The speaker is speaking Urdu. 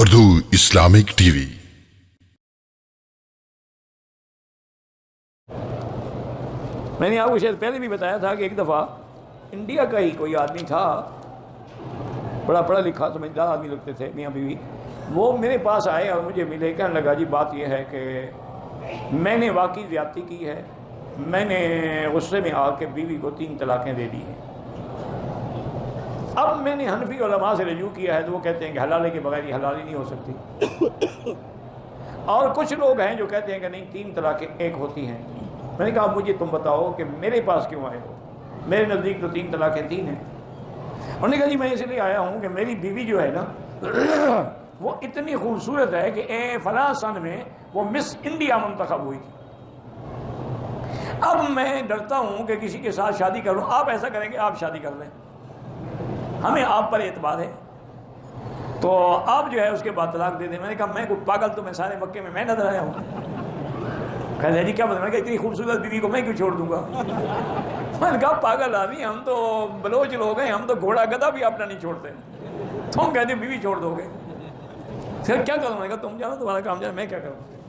Urdu Islamic T V. میں نے آپ کو شاید پہلے بھی بتایا تھا کہ ایک دفعہ انڈیا کا ہی کوئی آدمی تھا، بڑا پڑھا لکھا سمجھدار آدمی لگتے تھے، میاں بیوی۔ وہ میرے پاس آئے اور مجھے ملے، کہنے لگا جی بات یہ ہے کہ میں نے واقعی زیادتی کی ہے، میں نے غصے میں آ کے بیوی کو 3 طلاقیں دے دی ہیں۔ اب میں نے حنفی علماء سے رجوع کیا ہے تو وہ کہتے ہیں کہ حلالے کے بغیر یہ حلالی نہیں ہو سکتی، اور کچھ لوگ ہیں جو کہتے ہیں کہ نہیں 3 طلاقیں ایک ہوتی ہیں۔ میں نے کہا مجھے تم بتاؤ کہ میرے پاس کیوں آئے ہو، میرے نزدیک تو 3 طلاقیں 3 ہیں۔ انہوں نے کہا جی میں اس لیے آیا ہوں کہ میری بیوی جو ہے نا وہ اتنی خوبصورت ہے کہ فلاں سن میں وہ مس انڈیا منتخب ہوئی تھی۔ اب میں ڈرتا ہوں کہ کسی کے ساتھ شادی کروں، آپ ایسا کریں گے آپ شادی کر لیں، ہمیں آپ پر اعتبار ہے، تو آپ جو ہے اس کے بعد طلاق دے دیں۔ میں نے کہا میں کوئی پاگل تو میں سارے مکے میں نظر آیا ہوں؟ کہتے ہیں جی کیا بتا، میں کہ اتنی خوبصورت بیوی کو میں کیوں چھوڑ دوں گا؟ میں نے کہا پاگل آدمی، ہم تو بلوچ لوگ ہیں، ہم تو گھوڑا گدھا بھی اپنا نہیں چھوڑتے، تم کہتے بیوی چھوڑ دو گے، پھر کیا کروں؟ میں نے کہا تم جانو تمہارا کام جانا، میں کیا کروں؟